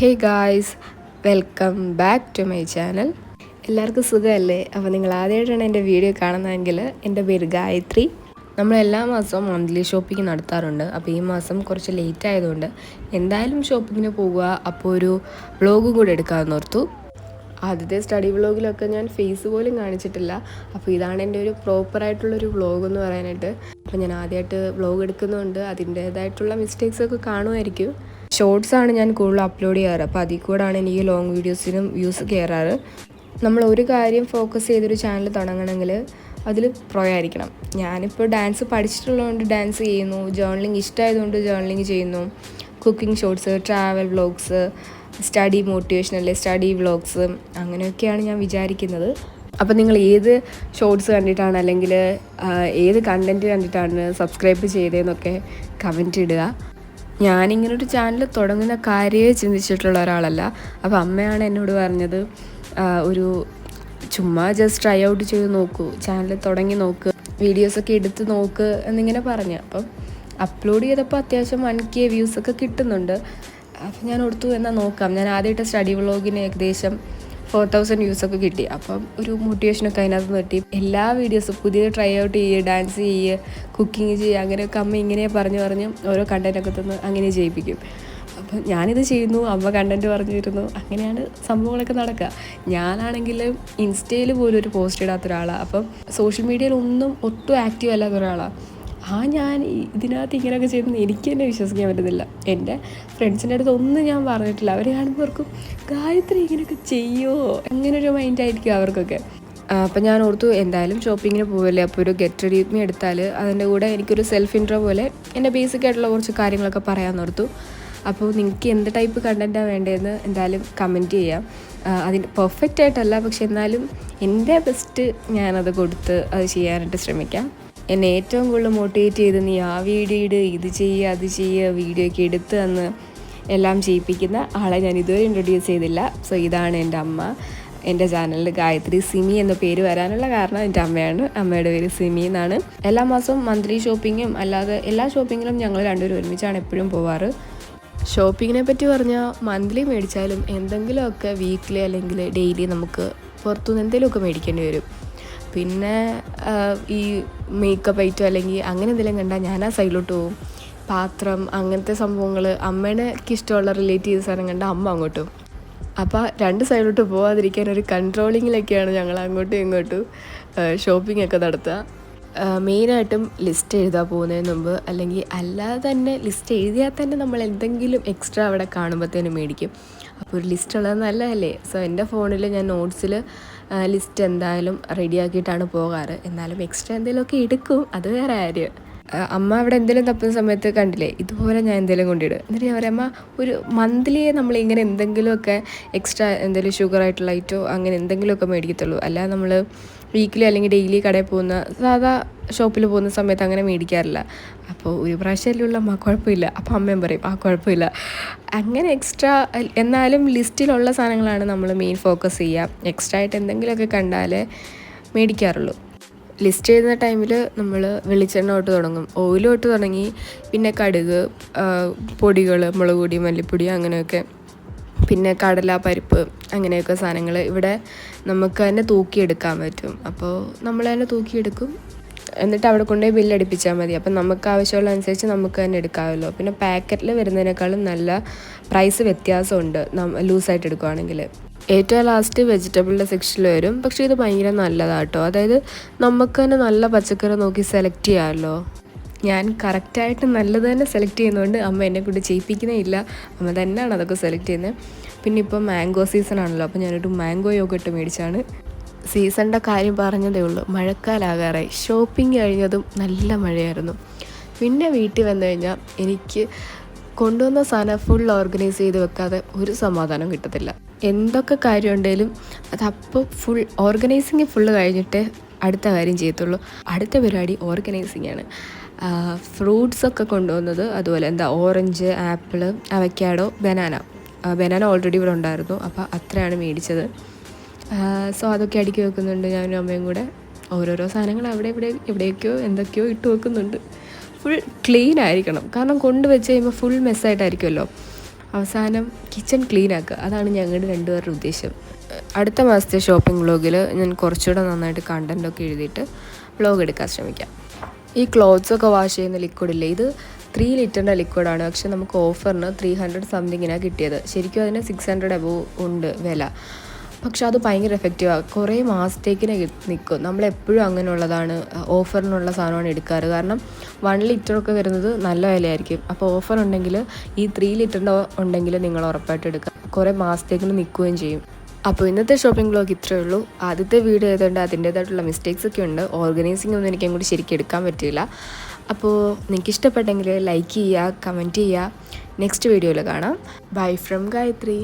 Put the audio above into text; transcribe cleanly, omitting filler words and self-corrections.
Hey guys, welcome back to my channel. എല്ലാവർക്കും സുഖമല്ലേ? അപ്പോൾ നിങ്ങൾ ആദ്യമായിട്ടാണ് എൻ്റെ വീഡിയോ കാണുന്നതെങ്കിൽ എൻ്റെ പേര് ഗായത്രി. നമ്മൾ എല്ലാ മാസവും മന്ത്ലി ഷോപ്പിംഗ് നടത്താറുണ്ട്. അപ്പോൾ ഈ മാസം കുറച്ച് ലേറ്റ് ആയതുകൊണ്ട് എന്തായാലും ഷോപ്പിങ്ങിന് പോവുക, അപ്പോൾ ഒരു വ്ളോഗും കൂടെ എടുക്കാമെന്ന് ഓർത്തു. ആദ്യത്തെ സ്റ്റഡി വ്ളോഗിലൊക്കെ ഞാൻ ഫേസ് പോലും കാണിച്ചിട്ടില്ല. അപ്പോൾ ഇതാണ് എൻ്റെ ഒരു പ്രോപ്പറായിട്ടുള്ളൊരു വ്ളോഗ് എന്ന് പറയാനായിട്ട്. അപ്പോൾ ഞാൻ ആദ്യമായിട്ട് വ്ളോഗ് എടുക്കുന്നതുകൊണ്ട് അതിൻ്റേതായിട്ടുള്ള മിസ്റ്റേക്സൊക്കെ കാണുമായിരിക്കും. ഷോർട്സാണ് ഞാൻ കൂടുതൽ അപ്ലോഡ് ചെയ്യാറ്. അപ്പോൾ അതിൽ കൂടാണ് എനിക്ക് ലോങ് വീഡിയോസിനും വ്യൂസ് കയറാറ്. നമ്മൾ ഒരു കാര്യം ഫോക്കസ് ചെയ്തൊരു ചാനൽ തുടങ്ങണമെങ്കിൽ അതിൽ പ്രോ ആയിരിക്കണം. ഞാനിപ്പോൾ ഡാൻസ് പഠിച്ചിട്ടുള്ളതുകൊണ്ട് ഡാൻസ് ചെയ്യുന്നു, ജേർണലിങ് ഇഷ്ടമായതുകൊണ്ട് ജേർണലിങ് ചെയ്യുന്നു, cooking shorts, travel vlogs, study motivational study vlogs, അങ്ങനെയൊക്കെയാണ് ഞാൻ വിചാരിക്കുന്നത്. അപ്പോൾ നിങ്ങൾ ഏത് ഷോർട്സ് കണ്ടിട്ടാണ് അല്ലെങ്കിൽ ഏത് കണ്ടൻറ്റ് കണ്ടിട്ടാണ് സബ്സ്ക്രൈബ് ചെയ്തതെന്നൊക്കെ കമൻറ്റ് ഇടുക. ഞാനിങ്ങനൊരു ചാനൽ തുടങ്ങുന്ന കാര്യമേ ചിന്തിച്ചിട്ടുള്ള ഒരാളല്ല. അപ്പോൾ അമ്മയാണ് എന്നോട് പറഞ്ഞത്, ഒരു ചുമ്മാ ജസ്റ്റ് ട്രൈ ഔട്ട് ചെയ്ത് നോക്കൂ, ചാനൽ തുടങ്ങി നോക്ക്, വീഡിയോസൊക്കെ എടുത്ത് നോക്ക് എന്നിങ്ങനെ പറഞ്ഞു. അപ്പം അപ്ലോഡ് ചെയ്തപ്പോൾ അത്യാവശ്യം 1K വ്യൂസൊക്കെ കിട്ടുന്നുണ്ട്. അപ്പം ഞാൻ ഓർത്തു എന്നാൽ നോക്കാം. ഞാൻ ആദ്യമായിട്ട് സ്റ്റഡി വ്ളോഗിന് ഏകദേശം 4000 വ്യൂസൊക്കെ കിട്ടി. അപ്പം ഒരു മോട്ടിവേഷനൊക്കെ അതിനകത്ത് കിട്ടി. എല്ലാ വീഡിയോസും പുതിയ ട്രൈ ഔട്ട് ചെയ്യുക, ഡാൻസ് ചെയ്യുക, കുക്കിംഗ് ചെയ്യുക, അങ്ങനെയൊക്കെ അമ്മ ഇങ്ങനെ പറഞ്ഞ് ഓരോ കണ്ടൻറ്റൊക്കെ തന്ന് അങ്ങനെ ചെയ്യിപ്പിക്കും. അപ്പം ഞാനിത് ചെയ്യുന്നു, അമ്മ കണ്ടൻറ്റ് പറഞ്ഞു തരുന്നു, അങ്ങനെയാണ് സംഭവങ്ങളൊക്കെ നടക്കുക. ഞാനാണെങ്കിൽ ഇൻസ്റ്റയിൽ പോലും ഒരു പോസ്റ്റ് ഇടാത്ത ഒരാളാണ്. അപ്പം സോഷ്യൽ മീഡിയയിൽ ഒട്ടും ആക്റ്റീവ് അല്ലാത്ത ഒരാളാണ്. ഞാൻ ഇതിനകത്ത് ഇങ്ങനെയൊക്കെ ചെയ്തെന്ന് എനിക്ക് തന്നെ വിശ്വസിക്കാൻ പറ്റുന്നില്ല. എൻ്റെ ഫ്രണ്ട്സിൻ്റെ അടുത്ത് ഒന്നും ഞാൻ പറഞ്ഞിട്ടില്ല. അവർ കാണുമ്പോർക്കും ഗായത്രി ഇങ്ങനെയൊക്കെ ചെയ്യുമോ, അങ്ങനൊരു മൈൻഡായിരിക്കും അവർക്കൊക്കെ. അപ്പം ഞാൻ ഓർത്തു എന്തായാലും ഷോപ്പിങ്ങിന് പോവല്ലേ, അപ്പോൾ ഒരു ഗെറ്റ് റെഡി വിത്ത് മീ എടുത്താൽ അതിൻ്റെ കൂടെ എനിക്കൊരു സെൽഫ് ഇൻട്രോ പോലെ എൻ്റെ ബേസിക് ആയിട്ടുള്ള കുറച്ച് കാര്യങ്ങളൊക്കെ പറയാമെന്ന് ഓർത്തു. അപ്പോൾ നിങ്ങൾക്ക് എന്ത് ടൈപ്പ് കണ്ടൻറ്റാണ് വേണ്ടതെന്ന് എന്തായാലും കമൻറ്റ് ചെയ്യാം. അതിന് പെർഫെക്റ്റ് ആയിട്ടല്ല, പക്ഷെ എന്നാലും എൻ്റെ ബെസ്റ്റ് ഞാനത് കൊടുത്ത് അത് ചെയ്യാനായിട്ട് ശ്രമിക്കാം. എന്നെ ഏറ്റവും കൂടുതൽ മോട്ടിവേറ്റ് ചെയ്ത് നീ ആ വീഡിയോ ഇട്, ഇത് ചെയ്യുക, അത് ചെയ്യുക, വീഡിയോ ഒക്കെ എടുത്ത് തന്ന് എല്ലാം ചെയ്യിപ്പിക്കുന്ന ആളെ ഞാൻ ഇതുവരെ ഇൻട്രൊഡ്യൂസ് ചെയ്തില്ല. സോ ഇതാണ് എൻ്റെ അമ്മ. എൻ്റെ ചാനലിൽ ഗായത്രി സിമി എന്ന പേര് വരാനുള്ള കാരണം എൻ്റെ അമ്മയാണ്. അമ്മയുടെ പേര് സിമി എന്നാണ്. എല്ലാ മാസവും മന്ത്ലി ഷോപ്പിങ്ങും അല്ലാതെ എല്ലാ ഷോപ്പിങ്ങിലും ഞങ്ങൾ രണ്ടുപേരും ഒരുമിച്ചാണ് എപ്പോഴും പോവാറ്. ഷോപ്പിങ്ങിനെ പറ്റി പറഞ്ഞാൽ മന്ത്ലി മേടിച്ചാലും എന്തെങ്കിലുമൊക്കെ വീക്ക്ലി അല്ലെങ്കിൽ ഡെയിലി നമുക്ക് പുറത്തുനിന്ന് എന്തെങ്കിലുമൊക്കെ മേടിക്കേണ്ടി വരും. പിന്നെ ഈ മേക്കപ്പ് ഐറ്റം അല്ലെങ്കിൽ അങ്ങനെ എന്തെങ്കിലും കണ്ടാൽ ഞാൻ ആ സൈഡിലോട്ട് പോകും. പാത്രം അങ്ങനത്തെ സംഭവങ്ങൾ അമ്മേനക്ക് ഇഷ്ടമുള്ള റിലേറ്റ് ചെയ്ത സാധനം കണ്ടാൽ അമ്മ അങ്ങോട്ടും. അപ്പോൾ രണ്ട് സൈഡിലോട്ട് പോകാതിരിക്കാൻ ഒരു കൺട്രോളിങ്ങിലൊക്കെയാണ് ഞങ്ങൾ അങ്ങോട്ടും ഇങ്ങോട്ടും ഷോപ്പിംഗ് ഒക്കെ നടത്തുക. മെയിനായിട്ടും ലിസ്റ്റ് എഴുതാൻ പോകുന്നതിന് മുമ്പ് അല്ലെങ്കിൽ അല്ലാതെ തന്നെ ലിസ്റ്റ് എഴുതിയാൽ തന്നെ നമ്മൾ എന്തെങ്കിലും എക്സ്ട്രാ അവിടെ കാണുമ്പോഴത്തേനും മേടിക്കും. അപ്പോൾ ഒരു ലിസ്റ്റ് ഉള്ളത് നല്ലതല്ലേ. സോ എൻ്റെ ഫോണിൽ ഞാൻ നോട്ട്സിൽ ലിസ്റ്റ് എന്തായാലും റെഡിയാക്കിയിട്ടാണ് പോകാറ്. എന്നാലും എക്സ്ട്രാ എന്തെങ്കിലുമൊക്കെ എടുക്കും, അത് വേറെ കാര്യം. അമ്മ അവിടെ എന്തെങ്കിലും തപ്പുന്ന സമയത്ത് കണ്ടില്ലേ ഇതുപോലെ ഞാൻ എന്തെങ്കിലും കൊണ്ടിടും. എന്നിട്ട് ഞാൻ പറയാം, അമ്മ ഒരു മന്ത്ലി നമ്മൾ ഇങ്ങനെ എന്തെങ്കിലുമൊക്കെ എക്സ്ട്രാ എന്തെങ്കിലും ഷുഗറായിട്ടുള്ള ഐറ്റോ അങ്ങനെ എന്തെങ്കിലുമൊക്കെ മേടിക്കത്തുള്ളൂ. അല്ലാതെ നമ്മൾ വീക്കിലി അല്ലെങ്കിൽ ഡെയിലി കടയിൽ പോകുന്ന സാധാ ഷോപ്പിൽ പോകുന്ന സമയത്ത് അങ്ങനെ മേടിക്കാറില്ല. അപ്പോൾ ഒരു പ്രാവശ്യമല്ലുള്ള അമ്മ കുഴപ്പമില്ല. അപ്പോൾ അമ്മയും പറയും കുഴപ്പമില്ല. അങ്ങനെ എക്സ്ട്രാ എന്നാലും ലിസ്റ്റിലുള്ള സാധനങ്ങളാണ് നമ്മൾ മെയിൻ ഫോക്കസ് ചെയ്യുക. എക്സ്ട്രാ ആയിട്ട് എന്തെങ്കിലുമൊക്കെ കണ്ടാലേ മേടിക്കാറുള്ളൂ. ലിസ്റ്റ് ചെയ്യുന്ന ടൈമിൽ നമ്മൾ വെളിച്ചെണ്ണ തൊട്ട് തുടങ്ങും, ഓയിൽ തൊട്ട് തുടങ്ങി, പിന്നെ കടുക്, പൊടികൾ, മുളക് പൊടി, മല്ലിപ്പൊടി, അങ്ങനെയൊക്കെ, പിന്നെ കടല, പരിപ്പ്, അങ്ങനെയൊക്കെ സാധനങ്ങൾ ഇവിടെ നമുക്ക് തന്നെ തൂക്കിയെടുക്കാൻ പറ്റും. അപ്പോൾ നമ്മൾ തന്നെ തൂക്കിയെടുക്കും. എന്നിട്ട് അവിടെ കൊണ്ടുപോയി ബില്ലടിപ്പിച്ചാൽ മതി. അപ്പം നമുക്ക് ആവശ്യമുള്ള അനുസരിച്ച് നമുക്ക് തന്നെ എടുക്കാമല്ലോ. പിന്നെ പാക്കറ്റിൽ വരുന്നതിനേക്കാളും നല്ല പ്രൈസ് വ്യത്യാസമുണ്ട് ലൂസായിട്ട് എടുക്കുകയാണെങ്കിൽ. ഏറ്റവും ലാസ്റ്റ് വെജിറ്റബിളിൻ്റെ സെക്ഷനിൽ വരും. പക്ഷേ ഇത് ഭയങ്കര നല്ലതാണ് കേട്ടോ. അതായത് നമുക്ക് തന്നെ നല്ല പച്ചക്കറി നോക്കി സെലക്ട് ചെയ്യാമല്ലോ. ഞാൻ കറക്റ്റായിട്ട് നല്ലത് തന്നെ സെലക്ട് ചെയ്യുന്നതുകൊണ്ട് അമ്മ എന്നെ കൊണ്ട് ചെയ്യിപ്പിക്കുന്നേ ഇല്ല. അമ്മ തന്നെയാണ് അതൊക്കെ സെലക്ട് ചെയ്യുന്നത്. പിന്നെ ഇപ്പോൾ മാംഗോ സീസൺ ആണല്ലോ, അപ്പോൾ ഞാനൊരു മാംഗോ യോഗട്ട് മേടിച്ചാണ്. സീസണിൻ്റെ കാര്യം പറഞ്ഞതേ ഉള്ളൂ, മഴക്കാലാകാറായി. ഷോപ്പിംഗ് കഴിഞ്ഞതും നല്ല മഴയായിരുന്നു. പിന്നെ വീട്ടിൽ വന്നു കഴിഞ്ഞാൽ എനിക്ക് കൊണ്ടുവന്ന സാധനം ഫുൾ ഓർഗനൈസ് ചെയ്ത് വെക്കാതെ ഒരു സമാധാനം കിട്ടത്തില്ല. എന്തൊക്കെ കാര്യം ഉണ്ടെങ്കിലും അതപ്പോൾ ഫുൾ ഓർഗനൈസിങ് ഫുള്ള് കഴിഞ്ഞിട്ട് അടുത്ത കാര്യം ചെയ്യത്തുള്ളൂ. അടുത്ത പരിപാടി ഓർഗനൈസിങ് ആണ്. ഫ്രൂട്ട്സൊക്കെ കൊണ്ടുവന്നത് അതുപോലെ orange, apple, avocado, banana already ഇവിടെ ഉണ്ടായിരുന്നു. അപ്പോൾ അത്രയാണ് മേടിച്ചത്. സോ അതൊക്കെ അടുക്കി വെക്കുന്നുണ്ട് ഞാനും അമ്മയും കൂടെ. ഓരോരോ സാധനങ്ങൾ അവിടെ എവിടെയൊക്കെയോ എന്തൊക്കെയോ ഇട്ട് വെക്കുന്നുണ്ട്. ഫുൾ ക്ലീൻ ആയിരിക്കണം, കാരണം കൊണ്ടുവച്ച് കഴിയുമ്പോൾ ഫുൾ മെസ്സായിട്ടായിരിക്കുമല്ലോ. അവസാനം കിച്ചൺ ക്ലീൻ ആക്കുക. അതാണ് ഞങ്ങളുടെ രണ്ടുപേരുടെ ഉദ്ദേശം. അടുത്ത മാസത്തെ ഷോപ്പിംഗ് വ്ളോഗിൽ ഞാൻ കുറച്ചുകൂടെ നന്നായിട്ട് കണ്ടൻറ്റൊക്കെ എഴുതിയിട്ട് വ്ളോഗ് എടുക്കാൻ ശ്രമിക്കാം. ഈ ക്ലോത്ത്സൊക്കെ വാഷ് ചെയ്യുന്ന ലിക്വിഡില്ലേ, ഇത് 3 ലിറ്ററിൻ്റെ ലിക്വിഡാണ്. പക്ഷെ നമുക്ക് ഓഫറിന് 300 സംതിങ്ങിനാണ് കിട്ടിയത്. ശരിക്കും അതിന് 600 എബോവ് ഉണ്ട് വില. പക്ഷെ അത് ഭയങ്കര എഫക്റ്റീവാണ്. കുറേ മാസത്തേക്കിനെ നിൽക്കും. നമ്മളെപ്പോഴും അങ്ങനെയുള്ളതാണ്, ഓഫറിനുള്ള സാധനമാണ് എടുക്കാറ്. കാരണം 1 ലിറ്ററൊക്കെ വരുന്നത് നല്ല വിലയായിരിക്കും. അപ്പോൾ ഓഫർ ഉണ്ടെങ്കിൽ ഈ 3 ലിറ്ററിൻ്റെ ഉണ്ടെങ്കിൽ നിങ്ങൾ ഉറപ്പായിട്ട് എടുക്കുക. കുറേ മാസത്തേക്കിന് നിൽക്കുകയും ചെയ്യും. അപ്പോൾ ഇന്നത്തെ ഷോപ്പിംഗ് വ്ളോഗ് ഇത്രയേ ഉള്ളൂ. ആദ്യത്തെ വീഡിയോ ആയതുകൊണ്ട് അതിൻ്റേതായിട്ടുള്ള മിസ്റ്റേക്സ് ഒക്കെ ഉണ്ട്. ഓർഗനൈസിംഗ് ഒന്നും എനിക്ക് അങ്ങോട്ട് ശരിക്കും എടുക്കാൻ പറ്റിയില്ല. അപ്പോൾ നിങ്ങൾക്ക് ഇഷ്ടപ്പെട്ടെങ്കിൽ ലൈക്ക് ചെയ്യുക, കമൻറ്റ് ചെയ്യുക. നെക്സ്റ്റ് വീഡിയോയിൽ കാണാം. Bye from Gayathri.